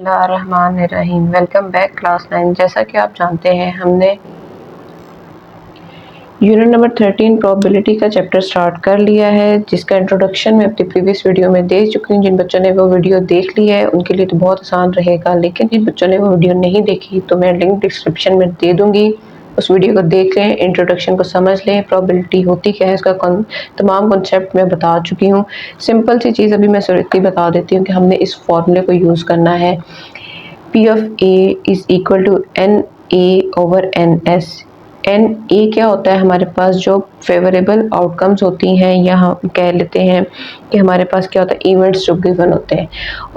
बिस्मिल्लाहिर्रहमानिर्रहीम। Welcome back class 9। जैसा कि आप जानते हैं हमने यूनिट नंबर 13 प्रोबेबिलिटी का चैप्टर स्टार्ट कर लिया है, जिसका इंट्रोडक्शन मैं अपनी प्रीवियस वीडियो में दे चुकी हूँ। जिन बच्चों ने वो वीडियो देख ली है उनके लिए तो बहुत आसान रहेगा, लेकिन जिन बच्चों ने वो वीडियो नहीं देखी तो मैं लिंक डिस्क्रिप्शन में दे दूँगी। उस वीडियो को देख लें, इंट्रोडक्शन को समझ लें, प्रोबेबिलिटी होती क्या है इसका तमाम कॉन्सेप्ट मैं बता चुकी हूँ। सिंपल सी चीज़ अभी मैं इतनी बता देती हूँ कि हमने इस फॉर्मूले को यूज़ करना है। P of A is equal to n a over n s. N a क्या होता है, हमारे पास जो फेवरेबल आउटकम्स होती हैं, या हम कह लेते हैं कि हमारे पास क्या होता है, इवेंट्स जो गिवन होते हैं,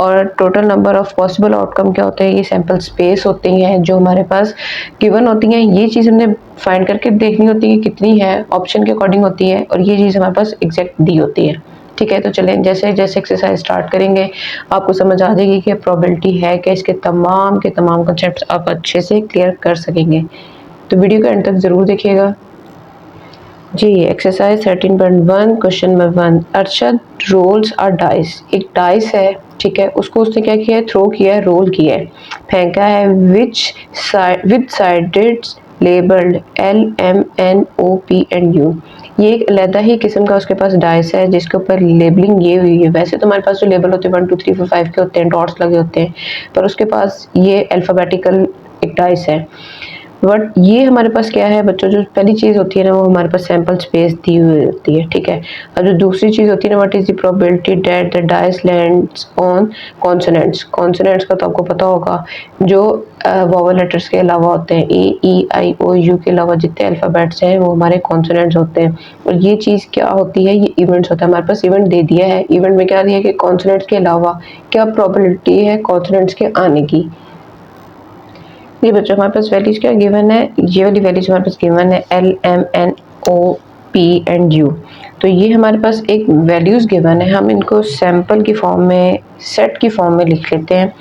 और total number of possible outcome क्या होते हैं, ये सैम्पल स्पेस होती हैं जो हमारे पास गिवन होती हैं। ये चीज़ हमने फाइंड करके देखनी होती है कि कितनी है, ऑप्शन के अकॉर्डिंग होती है, और ये चीज़ हमारे पास एग्जैक्ट दी होती है। ठीक है, तो चलें जैसे जैसे एक्सरसाइज स्टार्ट करेंगे आपको समझ आ जाएगी कि प्रोबेबिलिटी है कि इसके तमाम के तमाम कॉन्सेप्ट्स आप अच्छे से क्लियर कर सकेंगे। तो वीडियो के एंड तक ज़रूर देखिएगा जी। Exercise 13.1 question number 1। Arshad rolls a dice. एक डाइस है, ठीक है, उसको उसने क्या किया है, थ्रो किया है, रोल किया है, फेंका है, with sided labelled LMNOP and U। ये एक अलहदा ही किस्म का उसके पास डाइस है जिसके ऊपर लेबलिंग ये हुई है। वैसे तो हमारे पास जो लेबल होते हैं 1 2 3 4 5 के होते हैं, डॉट्स लगे होते हैं, पर उसके पास ये अल्फ़ाबेटिकल एक डाइस है। बट ये हमारे पास क्या है बच्चों, जो पहली चीज़ होती है ना, वो हमारे पास सैम्पल स्पेस दी हुई होती है, ठीक है। और जो दूसरी चीज़ होती है ना, what is the probability that the dice lands on consonants. Consonants का तो आपको पता होगा, जो वोवेल लेटर्स के अलावा होते हैं, A E I O U के अलावा जितने अल्फ़ाबेट्स हैं वो हमारे कॉन्सोनेंट्स होते हैं। और ये चीज़ क्या होती है, ये इवेंट्स होता है। हमारे पास इवेंट दे दिया है, इवेंट में क्या दिया है कि कॉन्सोनेंट्स के अलावा क्या प्रोबेबिलिटी है कॉन्सोनेंट्स के आने की। ये बच्चों हमारे पास वैल्यूज क्या गिवन है, ये वाली वैल्यूज हमारे पास गिवन है LMNOP एंड U। तो ये हमारे पास एक वैल्यूज गिवन है, हम इनको सैंपल की फॉर्म में, सेट की फॉर्म में लिख लेते हैं।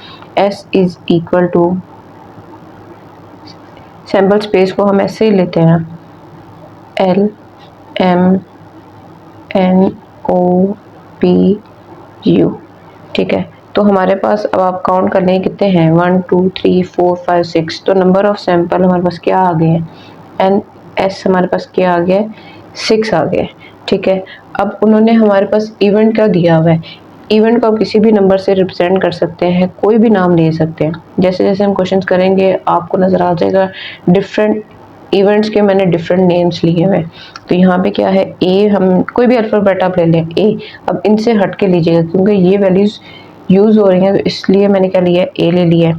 S is equal to, sample space को हम ऐसे ही लेते हैं, LMNOPU, ठीक है। तो हमारे पास अब आप काउंट कर लें कितने हैं, 1 2 3 4 5 6। तो नंबर ऑफ सैंपल हमारे पास क्या आ गए हैं, NS हमारे पास क्या आ गया, 6 आ गए, ठीक है। अब उन्होंने हमारे पास इवेंट का दिया हुआ है। इवेंट को आप किसी भी नंबर से रिप्रेजेंट कर सकते हैं, कोई भी नाम ले सकते हैं। जैसे जैसे हम क्वेश्चंस करेंगे आपको नज़र आ जाएगा डिफरेंट इवेंट्स के मैंने डिफरेंट नेम्स लिए हुए हैं। तो यहाँ पे क्या है, ए, हम कोई भी अल्फ़ाबेट आप ले लें, ए। अब इनसे हट के लीजिएगा क्योंकि ये वैल्यूज़ यूज़ हो रही हैं, तो इसलिए मैंने क्या लिया है, ए ले लिया है।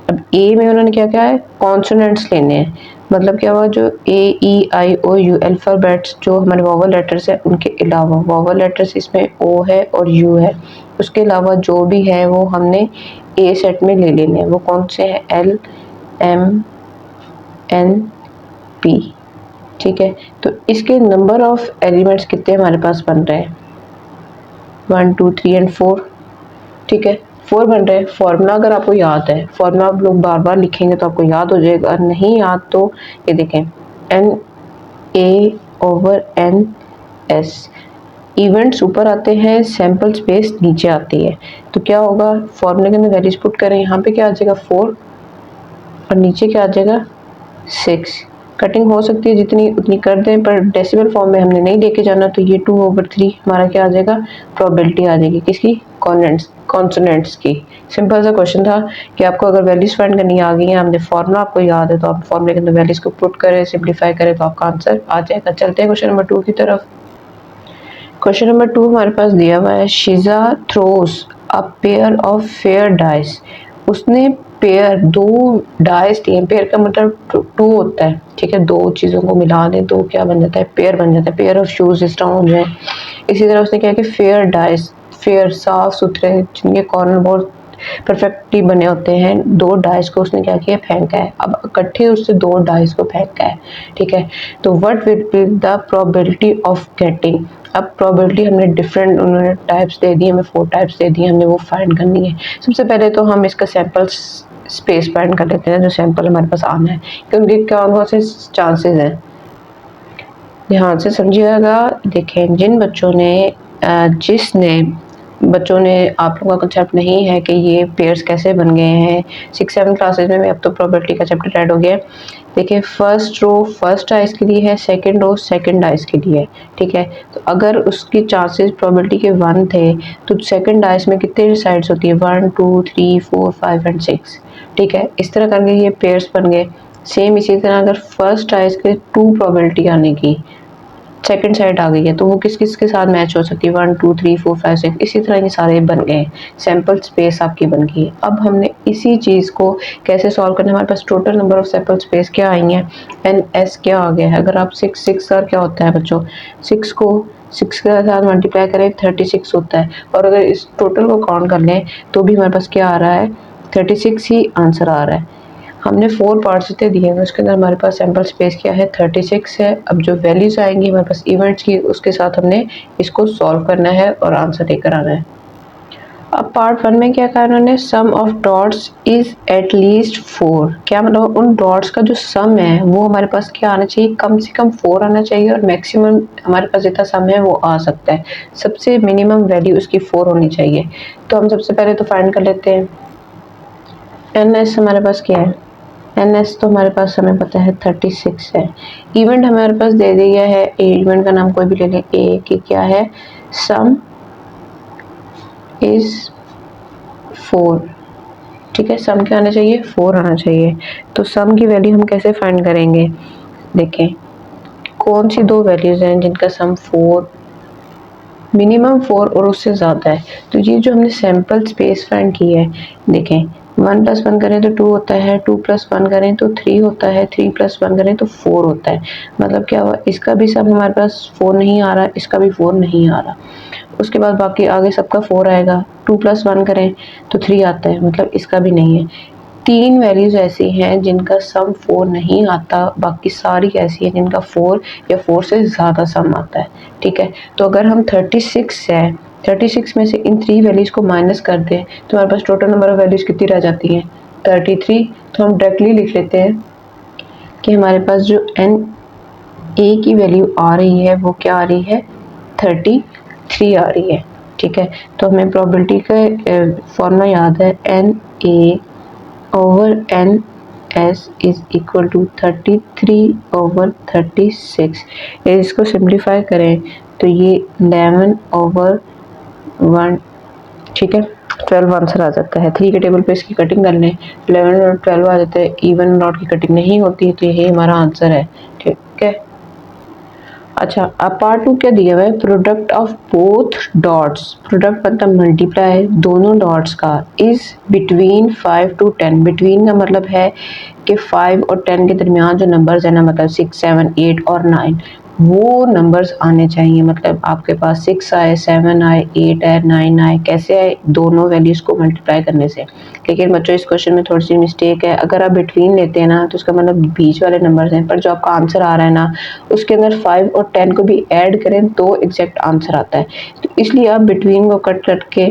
अब ए में उन्होंने क्या क्या है, कॉन्सोनेंट्स लेने हैं। मतलब क्या हुआ, जो AEIOU अल्फ़ाबेट्स जो हमारे वोवेल लेटर्स हैं उनके अलावा, वोवेल लेटर्स इसमें O है और U है, उसके अलावा जो भी है वो हमने ए सेट में ले लेने हैं। वो कौन से हैं, LMNP, ठीक है। तो इसके नंबर ऑफ एलिमेंट्स कितने हमारे पास बन रहे हैं, 1 2 3 एंड 4, ठीक है, 4 बन रहे हैं। फॉर्मूला अगर आपको याद है, फॉर्मूला आप लोग बार बार लिखेंगे तो आपको याद हो जाएगा, नहीं याद तो ये देखें, NA/NS। इवेंट्स ऊपर आते हैं, सैंपल स्पेस नीचे आती है। तो क्या होगा, फॉर्मूले के अंदर वैल्यूज पुट करें, यहाँ पे क्या आ जाएगा 4 और नीचे क्या आ जाएगा 6। कटिंग हो सकती है जितनी उतनी कर दें, पर डेसिमल फॉर्म में हमने नहीं लेके जाना। तो ये 2/3 हमारा क्या आ जाएगा, प्रोबेबिलिटी आ जाएगी किसकी, कॉन्सोनेंट्स की। सिंपल सा क्वेश्चन था कि आपको अगर वैल्यूज फाइंड करनी आ गई हैं, हमने फॉर्मूला आपको याद है, तो आप फॉर्मूले के अंदर वैल्यूज को पुट करें, सिंप्लीफाई करें तो आपका आंसर आ जाएगा। चलते हैं क्वेश्चन नंबर 2 की तरफ। क्वेश्चन नंबर 2 हमारे पास दिया हुआ है, Sheeza throws a pair of fair dice. उसने पेयर, 2 डाइस दिए। पेयर का मतलब 2 होता है, ठीक है, 2 चीज़ों को मिला दें तो क्या बन जाता है, पेयर बन जाता है। पेयर ऑफ शूज इस तरह हो जाए। इसी तरह उसने क्या किया, फेयर डाइस, फेयर साफ सुथरे जिनके कॉर्नर बहुत परफेक्टली बने होते हैं, 2 डाइस को उसने क्या किया, फेंका है। अब इकट्ठे उससे 2 डाइस को फेंका है, ठीक है। तो what will be the probability of getting. अब प्रोबेबिलिटी हमने डिफरेंट, उन्होंने टाइप्स दे दिए, हमें 4 टाइप्स दे दिए, हमने वो फाइंड करनी है। सबसे पहले तो हम इसका सैंपल स्पेस फाइंड कर लेते हैं, जो सैंपल हमारे पास आना है कि उनके कौन से चांसेस हैं। ध्यान से समझिएगा। देखें, जिन बच्चों ने जिसने बच्चों ने, आप लोगों का कंसेप्ट नहीं है कि ये पेयर्स कैसे बन गए हैं। 6-7 क्लासेस में अब तो प्रोबेबिलिटी का चैप्टर ऐड हो गया है। देखिए फर्स्ट रो फर्स्ट आइस के लिए है, सेकंड रो सेकंड आइस के लिए है, ठीक है। तो अगर उसकी चांसेस प्रोबेबिलिटी के 1 थे तो सेकंड आइस में कितने साइड्स होती है, 1 2 3 4 5 एंड 6, ठीक है। इस तरह करके ये पेयर्स बन गए। सेम इसी तरह अगर फर्स्ट आइस के 2 प्रोबेबिलिटी आने की सेकंड साइड आ गई है तो वो किस किस के साथ मैच हो सकती है, 1 2 3 4 5 6, इसी तरह ये सारे बन गए। सैंपल स्पेस आपकी बन गई है। अब हमने इसी चीज़ को कैसे सॉल्व करना है, हमारे पास total number of sample space क्या आई हैं, एन एस क्या आ गया है। अगर आप 6 का क्या होता है बच्चों, 6 को 6 के साथ मल्टीप्लाई करें 36 होता है, और अगर इस टोटल को काउंट कर लें तो भी हमारे पास क्या आ रहा है, 36 ही आंसर आ रहा है। हमने 4 पार्ट्स इतने दिए हैं, उसके अंदर हमारे पास सैंपल स्पेस क्या है, 36 है। अब जो वैल्यूज आएंगी हमारे पास इवेंट्स की, उसके साथ हमने इसको सॉल्व करना है और आंसर लेकर आना है। अब पार्ट 1 में क्या कहा उन्होंने, sum of dots is at least 4। क्या मतलब, उन डॉट्स का जो सम है वो हमारे पास क्या आना चाहिए, कम से कम 4 आना चाहिए, और मैक्सिमम हमारे पास जितना सम है वो आ सकता है। सबसे मिनिमम वैल्यू उसकी 4 होनी चाहिए। तो हम सबसे पहले तो फाइंड कर लेते हैं एन एस हमारे पास क्या है। एन एस तो हमारे पास हमें पता है 36 है। इवेंट हमारे पास दे दिया है, इवेंट का नाम कोई भी ले लें, ए की क्या है, सम इज 4, ठीक है। सम क्या आना चाहिए, 4 आना चाहिए। तो सम की वैल्यू हम कैसे फाइंड करेंगे, देखें कौन सी 2 वैल्यूज हैं जिनका सम 4, मिनिमम 4 और उससे ज़्यादा है। तो ये जो हमने सैंपल स्पेस फाइंड की है, देखें 1 + 1 करें तो 2 होता है, 2 + 1 करें तो 3 होता है, 3 + 1 करें तो 4 होता है। मतलब क्या हुआ, इसका भी सब हमारे पास 4 नहीं आ रहा, इसका भी 4 नहीं आ रहा। उसके बाद बाकी आगे सबका 4 आएगा। 2 + 1 करें तो 3 आता है, मतलब इसका भी नहीं है। 3 वैल्यूज ऐसी हैं जिनका सम 4 नहीं आता, बाकी सारी ऐसी हैं जिनका 4 या 4 से ज़्यादा सम आता है, ठीक है। तो अगर हम 36 है, 36 में से इन 3 वैल्यूज को माइनस कर दें तो हमारे पास टोटल नंबर ऑफ वैल्यूज कितनी रह जाती हैं, 33। तो हम डायरेक्टली लिख लेते हैं कि हमारे पास जो एन ए की वैल्यू आ रही है वो क्या आ रही है, 33 आ रही है, ठीक है। तो हमें प्रोबेबिलिटी का फॉर्मूला याद है, n a over n s is equal to 33/36। इसको सिंप्लीफाई करें तो ये 11/1, ठीक है, 12 आंसर आ जाता है। 3 के टेबल पे इसकी कटिंग कर लें, 11 और 12 आ जाते हैं। इवन और ऑड की कटिंग नहीं होती, तो यही हमारा आंसर है, ठीक है। अच्छा, अब पार्ट 2 क्या दिया हुआ है, product of both dots, product मतलब मल्टीप्लाई दोनों डॉट्स का, इज बिटवीन 5 to 10। बिटवीन का मतलब है कि 5 और 10 के दरमियान जो नंबर्स है ना, मतलब 6 7 8 और 9, वो नंबर्स आने चाहिए। मतलब आपके पास 6 आए, 7 आए, 8 आए, 9 आए, कैसे आए, दोनों वैल्यूज को मल्टीप्लाई करने से। लेकिन बच्चों इस क्वेश्चन में थोड़ी सी मिस्टेक है, अगर आप बिटवीन लेते हैं ना तो उसका मतलब बीच वाले नंबर्स हैं, पर जो आपका आंसर आ रहा है ना उसके अंदर 5 और 10 को भी ऐड करें तो एग्जैक्ट आंसर आता है। तो इसलिए आप बिटवीन को कट करके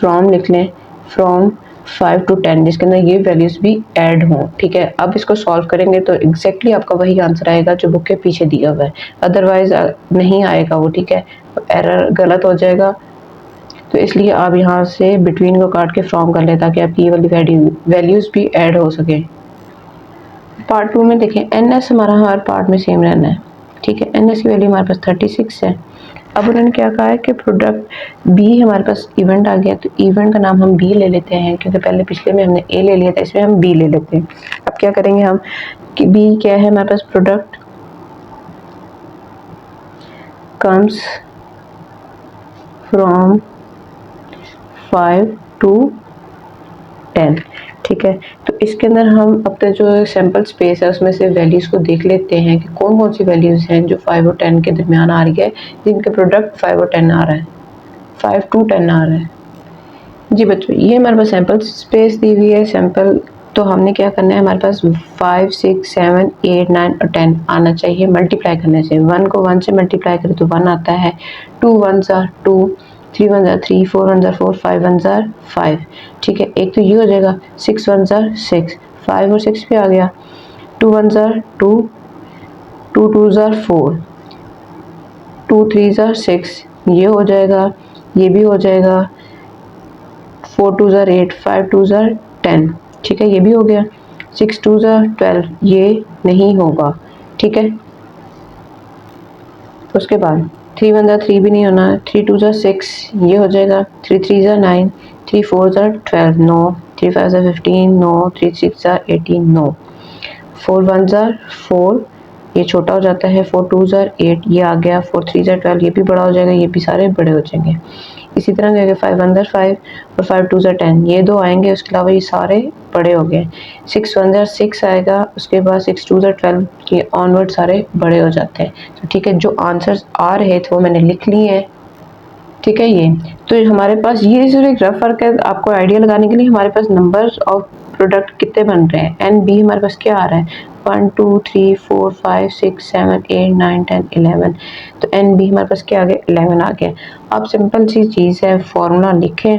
फ्रॉम लिख लें, फ्रॉम 5 to 10, जिसके अंदर ये वैल्यूज भी ऐड हों, ठीक है। अब इसको सॉल्व करेंगे तो एग्जैक्टली आपका वही आंसर आएगा जो बुक के पीछे दिया हुआ है, अदरवाइज नहीं आएगा वो, ठीक है, एरर गलत हो जाएगा। तो इसलिए आप यहाँ से बिटवीन को काट के फ्रॉम कर लें ताकि आपकी ये वाली वैल्यूज भी ऐड हो सके। पार्ट 2 में देखें, एन एस हमारा हर पार्ट में सेम रहना है, ठीक है। एन एस की वैल्यू हमारे पास 36 है। अब उन्होंने क्या कहा है कि प्रोडक्ट बी, हमारे पास इवेंट आ गया तो इवेंट का नाम हम बी ले लेते हैं, क्योंकि पहले पिछले में हमने ए ले लिया था, इसमें हम बी ले लेते हैं। अब क्या करेंगे हम कि बी क्या है हमारे पास, प्रोडक्ट कम्स फ्रॉम 5 to 10, ठीक है। तो इसके अंदर हम अब तक जो सैंपल स्पेस है उसमें से वैल्यूज़ को देख लेते हैं कि कौन कौन सी वैल्यूज़ हैं जो 5 और 10 के दरमियान आ रही है, जिनके प्रोडक्ट 5 और 10 आ रहा है, 5 to 10 आ रहा है। जी बच्चों, ये हमारे पास सैंपल स्पेस दी हुई है। सैंपल तो हमने क्या करना है, हमारे पास 5 6 7 8 9 और 10 आना चाहिए मल्टीप्लाई करने से। 1 को 1 से मल्टीप्लाई करें तो 1 आता है, 2 1s are 2, 3 1s are 3, 4 1s are 4, 5 1s are 5, ठीक है। एक तो ये हो जाएगा, 6 1s are 6, 5 और 6 भी आ गया, 2 1s are 2, 2 2s are 4, 2 3s are 6, ये हो जाएगा, ये भी हो जाएगा, 4 2 ज़र 8, 5 2 ज़र 10, ठीक है, ये भी हो गया। 6 2 ज़र 12, ये नहीं होगा, ठीक है। उसके बाद 3 1 ज़र 3 भी नहीं होना, 3 2 ज़र 6, ये हो जाएगा। 3 3 ज़र 9, 3 4 ज़र 12, नो। 3 5 ज़र 15, नो। 3 6 ज़र 18, नो। 4 1 ज़र 4, ये छोटा हो जाता है। 4 2 ज़र 8, ये आ गया। 4 3 ज़र 12, ये भी बड़ा हो जाएगा, ये भी सारे बड़े हो जाएंगे। इसी तरह करेंगे 5 1 ज़र 5 और 5 2 ज़र 10, ये दो आएंगे, उसके अलावा ये सारे बड़े हो गए। 6 1 ज़र 6 आएगा, उसके बाद 6 2 ज़र 12, ये ऑनवर्ड सारे बड़े हो जाते हैं। तो ठीक है, जो आंसर्स आ रहे थे वो मैंने लिख लिए हैं, ठीक है। ये तो हमारे पास ये सिर्फ एक रफ वर्क है, आपको आइडिया लगाने के लिए। हमारे पास नंबर्स ऑफ प्रोडक्ट कितने बन रहे हैं, एन बी हमारे पास क्या आ रहा है, 1 2 3 4 5 6 7 8 9 10 11, तो एन बी हमारे पास क्या आ गया, 11 आ गया। अब सिंपल सी चीज़ है, फॉर्मूला लिखें,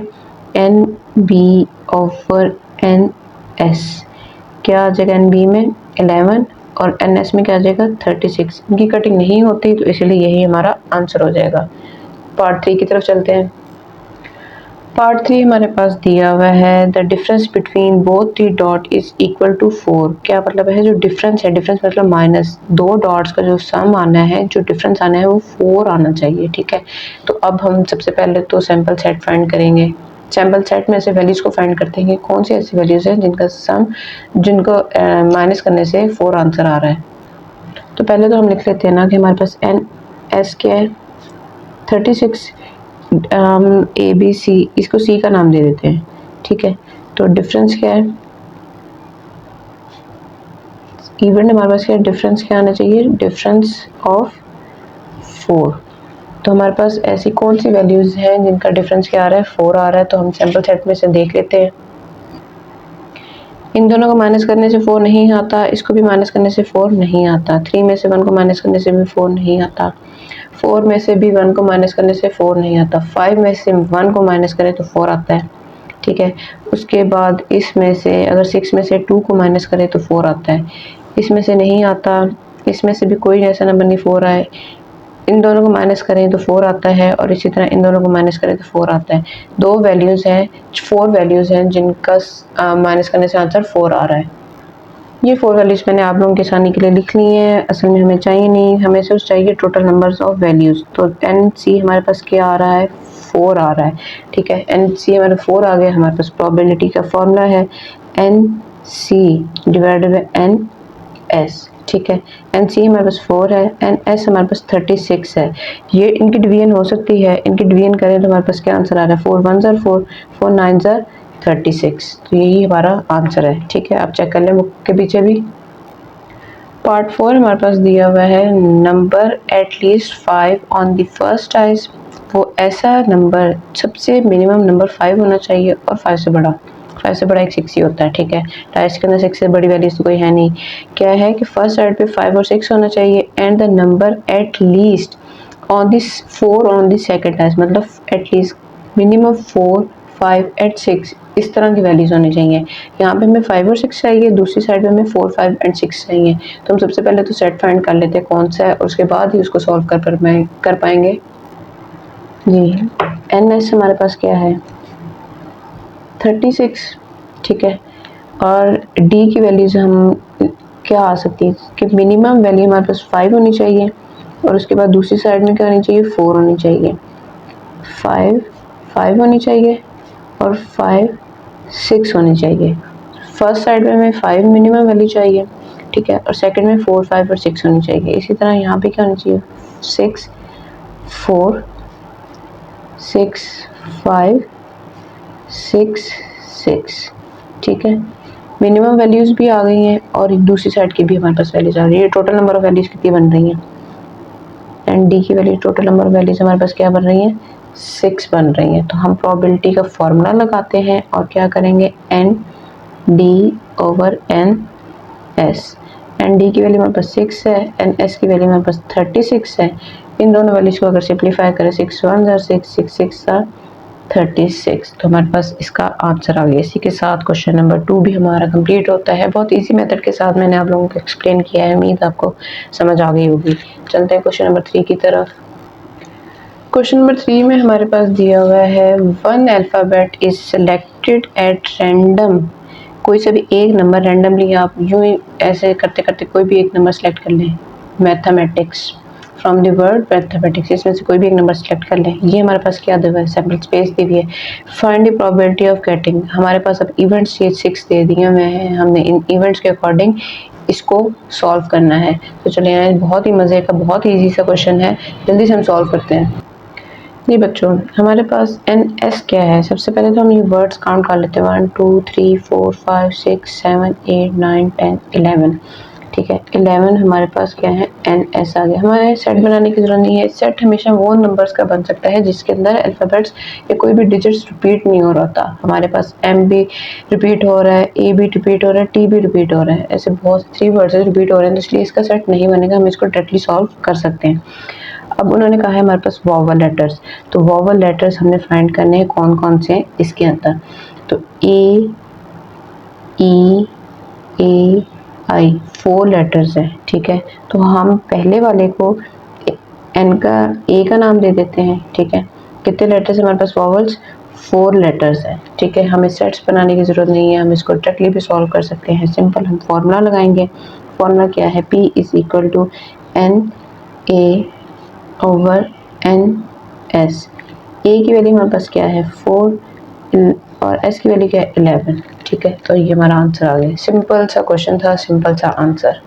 n b over n s, क्या आ जाएगा एन बी में 11 और एन एस में क्या आ जाएगा 36। इनकी कटिंग नहीं होती तो इसलिए यही हमारा आंसर हो जाएगा। पार्ट 3 की तरफ चलते हैं। पार्ट 3 हमारे पास दिया हुआ है, the difference between both the dot is equal to 4। क्या मतलब है, जो डिफरेंस है, डिफरेंस मतलब माइनस, दो डॉट्स का जो सम आना है, जो डिफरेंस आना है वो 4 आना चाहिए, ठीक है। तो अब हम सबसे पहले तो सैम्पल सेट फाइंड करेंगे। सैम्पल सेट में से वैल्यूज़ को फाइंड करते हैं, कौन सी ऐसी वैल्यूज़ हैं जिनका सम, जिनको माइनस करने से 4 आंसर आ रहा है। तो पहले तो हम लिख लेते हैं ना कि हमारे पास एन एस क्या है 36, ए बी सी, इसको सी का नाम दे देते हैं, ठीक है। तो डिफरेंस क्या है, इवन हमारे पास क्या है, डिफरेंस क्या आना चाहिए, डिफरेंस ऑफ 4। तो हमारे पास ऐसी कौन सी वैल्यूज़ हैं जिनका डिफरेंस क्या आ रहा है, 4 आ रहा है। तो हम सैम्पल सेट में से देख लेते हैं। इन दोनों को माइनस करने से 4 नहीं आता, इसको भी माइनस करने से 4 नहीं आता। 3 में से 1 को माइनस करने से भी 4 नहीं आता। 4 में से भी 1 को माइनस करने से 4 नहीं आता। 5 में से 1 को माइनस करें तो 4 आता है, ठीक है। उसके बाद इसमें से अगर 6 में से 2 को माइनस करें तो 4 आता है। इसमें से नहीं आता, इसमें से भी कोई ऐसा नंबर नहीं 4 आए। इन दोनों को माइनस करें तो 4 आता है और इसी तरह इन दोनों को माइनस करें तो 4 आता है। 4 वैल्यूज़ हैं जिनका माइनस करने से आंसर 4 आ रहा है। ये 4 वैल्यूज़ मैंने आप लोगों की आसानी के लिए लिख ली हैं। असल में हमें चाहिए नहीं, हमें सिर्फ चाहिए टोटल नंबर्स ऑफ वैल्यूज़। तो एन सी हमारे पास क्या आ रहा है, 4 आ रहा है, ठीक है। एन सी हमारे 4 आ गया। हमारे पास प्रोबेबिलिटी का फॉर्मूला है n c divided by n s, ठीक है। एन सी हमारे पास 4 है, एन एस हमारे पास 36 है। ये इनकी डिवीजन हो सकती है, इनकी डिवीजन करें तो हमारे पास क्या आंसर आ रहा है, 4 1 ज़र 4, 4 9 ज़र 36। तो यही हमारा आंसर है, ठीक है। आप चेक कर लें बुक के पीछे भी। पार्ट 4 हमारे पास दिया हुआ है, number at least 5 on the first ties. वो ऐसा नंबर, सबसे मिनिमम नंबर 5 होना चाहिए और 5 से बड़ा, 5 से बड़ा एक 6 ही होता है, ठीक है। टाइज के अंदर 6 से बड़ी वैल्यूज तो कोई है नहीं। क्या है कि फर्स्ट साइड पे 5 और 6 होना चाहिए and the number at least on this 4 on the second ties, मतलब एट लीस्ट मिनिमम 4 5 एट 6 इस तरह की वैल्यूज होनी चाहिए। यहाँ पे हमें 5 और 6 चाहिए, दूसरी साइड में हमें 4 5 एंड 6 चाहिए। तो हम सबसे पहले तो सेट फाइंड कर लेते हैं कौन सा है और उसके बाद ही उसको सॉल्व कर पाएंगे जी। एन एस हमारे पास क्या है 36, ठीक है। और डी की वैल्यूज हम क्या आ सकती है कि मिनिमम वैल्यू हमारे पास 5 होनी चाहिए और उसके बाद दूसरी साइड में क्या होनी चाहिए, 4 होनी चाहिए। 5 होनी चाहिए और 5 6 होनी चाहिए। फर्स्ट साइड में हमें 5 मिनिमम वैल्यू चाहिए, ठीक है, और सेकंड में 4 5 और 6 होनी चाहिए। इसी तरह यहाँ पे क्या होनी चाहिए 6 4 6 5 6 6, ठीक है। मिनिमम वैल्यूज़ भी आ गई हैं और एक दूसरी साइड की भी हमारे पास वैल्यूज़ आ रही है। टोटल नंबर ऑफ वैल्यूज़ कितनी बन रही हैं, एंड डी की value, total number of values हमारे पास क्या बन रही हैं 6 बन रही हैं। तो हम प्रोबेबिलिटी का फॉर्मूला लगाते हैं और क्या करेंगे, n d over n s. N d की वैल्यू हमारे पास 6 है, एन एस की वैल्यू हमारे पास 36 है। इन दोनों वैल्यूज़ को अगर सिंप्लीफाई करें 6 1 ज़र 6 6 6 ज़र 36, तो हमारे पास इसका आंसर आ गया। इसी के साथ क्वेश्चन नंबर 2 भी हमारा कंप्लीट होता है। बहुत इजी मेथड के साथ मैंने आप लोगों को एक्सप्लेन किया है, उम्मीद आपको समझ आ गई होगी। चलते हैं क्वेश्चन नंबर 3 की तरफ। क्वेश्चन नंबर 3 में हमारे पास दिया हुआ है one alphabet is selected at random. कोई सा भी एक नंबर रैंडमली आप यूं ही ऐसे करते करते कोई भी एक नंबर सेलेक्ट कर लें। Mathematics from the word mathematics, इसमें से कोई भी एक नंबर सेलेक्ट कर लें। ये हमारे पास क्या दिया हुआ है, सैम्पल स्पेस दी हुई है। Find the probability of getting, हमारे पास अब इवेंट्स ये 6 दे दिए हुए हैं, हमने इन इवेंट्स के अकॉर्डिंग इसको सॉल्व करना है। तो चलिए, बहुत ही मज़े का बहुत ही ईजी सा क्वेश्चन है, जल्दी से हम सॉल्व करते हैं। जी बच्चों, हमारे पास NS क्या है। सबसे पहले तो हम ये वर्ड्स काउंट कर लेते हैं, 1 2 3 4 5 6 7 8 9 10 11। ठीक है, 11 हमारे पास क्या है, NS आ गया। हमारे सेट बनाने की जरूरत नहीं है। सेट हमेशा वो नंबर्स का बन सकता है जिसके अंदर अल्फ़ाबेट्स या कोई भी डिजिट्स रिपीट नहीं हो रहा होता। हमारे पास M भी रिपीट हो रहा है, A भी रिपीट हो रहा है, T भी रिपीट हो रहा है। ऐसे बहुत 3 वर्ड्स रिपीट हो रहे हैं, तो इसलिए इसका सेट नहीं बनेगा। हम इसको डायरेक्टली सॉल्व कर सकते हैं। अब उन्होंने कहा है हमारे पास वोवल लेटर्स, तो वोवल लेटर्स हमने फाइंड करने हैं कौन कौन से इसके अंदर। तो A E A I 4 letters हैं। ठीक है, तो हम पहले वाले को N का A का नाम दे देते हैं। ठीक है, कितने लेटर्स हमारे पास वोवल्स, 4 लेटर्स हैं। ठीक है, हमें सेट्स बनाने की ज़रूरत नहीं है, हम इसको डायरेक्टली भी सॉल्व कर सकते हैं। सिंपल हम फॉर्मूला लगाएंगे। फॉर्मूला क्या है, P is equal to NA over NS। A की वैल्यू हमारे पास क्या है, 4 और S की वैल्यू क्या है, 11। ठीक है, तो ये हमारा आंसर आ गया। सिंपल सा क्वेश्चन था, सिंपल सा आंसर।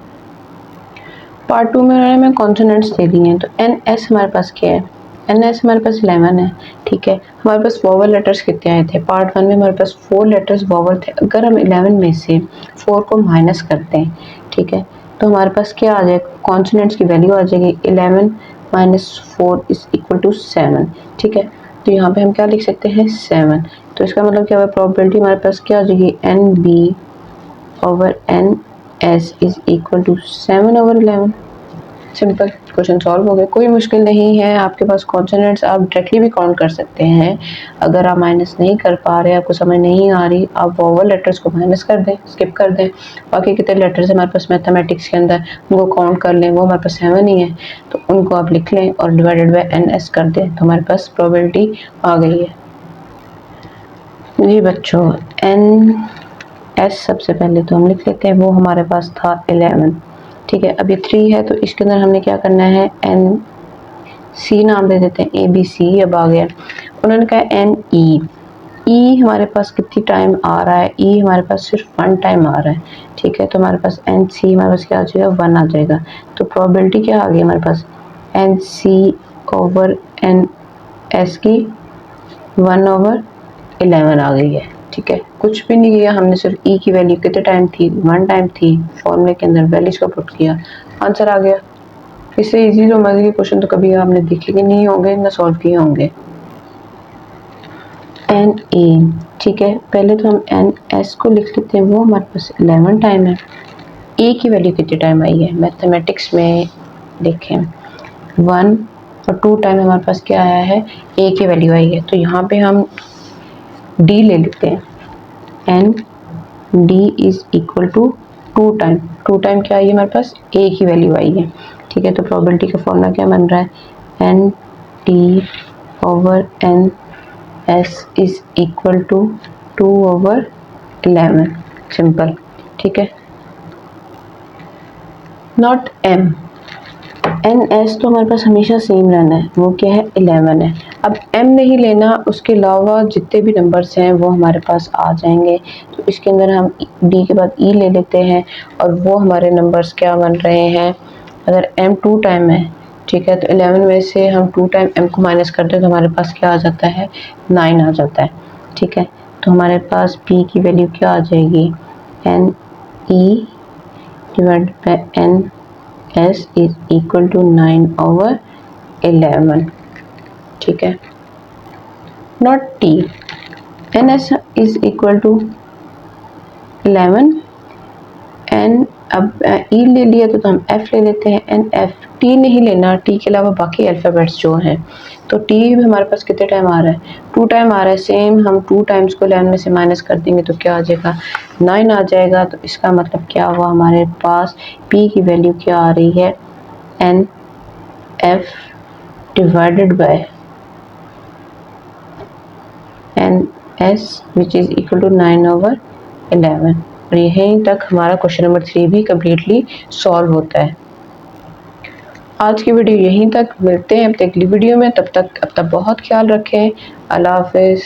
पार्ट 2 में उन्होंने हमें कॉन्सोनेंट्स दे दिए हैं। तो NS हमारे पास क्या है, NS हमारे पास 11 है। ठीक है, हमारे पास वोवल लेटर्स कितने आए थे, पार्ट 1 में हमारे पास 4 लेटर्स वोवल थे। अगर हम 11 में से 4 को माइनस करते हैं, ठीक है, तो हमारे पास क्या आ जाएगा, कॉन्सोनेंट्स की वैल्यू आ जाएगी 11 माइनस 4 इज इक्वल टू 7। ठीक है, तो यहाँ पे हम क्या लिख सकते हैं, 7। तो इसका मतलब क्या हुआ, प्रोबेबिलिटी हमारे पास क्या आ जाएगी, NB over NS is equal to 7 over 11। Simple question solve हो गए, कोई मुश्किल नहीं है। आपके पास कॉन्सोनेंट्स आप डायरेक्टली भी काउंट कर सकते हैं। अगर आप माइनस नहीं कर पा रहे, आपको समझ नहीं आ रही, आप वोवल लेटर्स को माइनस कर दें, स्किप कर दें। बाकी कितने लेटर्स हमारे पास मैथमेटिक्स के अंदर, उनको काउंट कर लें, वो हमारे पास 7 ही है, तो उनको आप लिख लें और डिवाइडेड बाय NS कर दें, तो हमारे पास प्रोबेबिलिटी आ गई है। जी बच्चों, NS सबसे पहले तो हम लिख लेते हैं, वो हमारे पास था 11। ठीक है, अब ये 3 है, तो इसके अंदर हमने क्या करना है, NC नाम दे देते हैं, ABC अब आ गया। उन्होंने कहा NE हमारे पास कितनी टाइम आ रहा है, E हमारे पास सिर्फ 1 टाइम आ रहा है। ठीक है, तो हमारे पास NC हमारे पास क्या आ जाएगा, 1 आ जाएगा। तो प्रोबेबिलिटी क्या आ गई हमारे पास, NC ओवर NS की 1 ओवर 11 आ गई है। ठीक है, कुछ भी नहीं किया हमने, सिर्फ E की वैल्यू कितने टाइम थी, 1 टाइम थी, फॉर्मूले के अंदर वैल्यूज को पुट किया, आंसर आ गया। इससे इजी तो मजे के क्वेश्चन तो कभी आपने देखे ही नहीं होंगे ना सॉल्व किए होंगे। NA, ठीक है, पहले तो हम NS को लिख लेते हैं, वो हमारे पास 11 टाइम है। A की वैल्यू कितने टाइम आई है, मैथमेटिक्स में देखें 1 और 2 टाइम हमारे पास क्या आया है, A की वैल्यू आई है। तो यहाँ पे हम D ले लेते हैं, ND is equal to 2 time, 2 time क्या आई है हमारे पास, A की वैल्यू आई है। ठीक है, तो प्रोबेबिलिटी का फॉर्मूला क्या बन रहा है, NT over NS is equal to 2 over 11। Simple. ठीक है, नॉट M, NS तो हमारे पास हमेशा सेम रहना है, वो क्या है, 11 है। अब M नहीं लेना, उसके अलावा जितने भी नंबर्स हैं वो हमारे पास आ जाएंगे। तो इसके अंदर हम D के बाद E ले लेते हैं, और वो हमारे नंबर्स क्या बन रहे हैं, अगर M 2 टाइम है, ठीक है, तो 11 में से हम 2 टाइम M को माइनस करते हैं, तो हमारे पास क्या आ जाता है, 9 आ जाता है। ठीक है, तो हमारे पास P की वैल्यू क्या आ जाएगी, NE divided by NS is equal to 9 over 11। ठीक है, not T, NS is equal to 11, N अब E ले लिया तो हम F ले लेते हैं, NF। T नहीं लेना, T के अलावा बाकी अल्फ़ाबेट्स जो हैं, तो T भी हमारे पास कितने टाइम आ रहा है, 2 टाइम आ रहा है। सेम हम 2 टाइम्स को 11 में से माइनस कर देंगे तो क्या आ जाएगा, 9 आ जाएगा। तो इसका मतलब क्या हुआ, हमारे पास P की वैल्यू क्या आ रही है, NF divided by 10s which is equal to 9/11। और यहीं तक हमारा क्वेश्चन नंबर 3 भी कम्प्लीटली सॉल्व होता है। आज की वीडियो यहीं तक, मिलते हैं अब अगली वीडियो में। तब तक अपना बहुत ख्याल रखें। अल्लाह हाफिज़।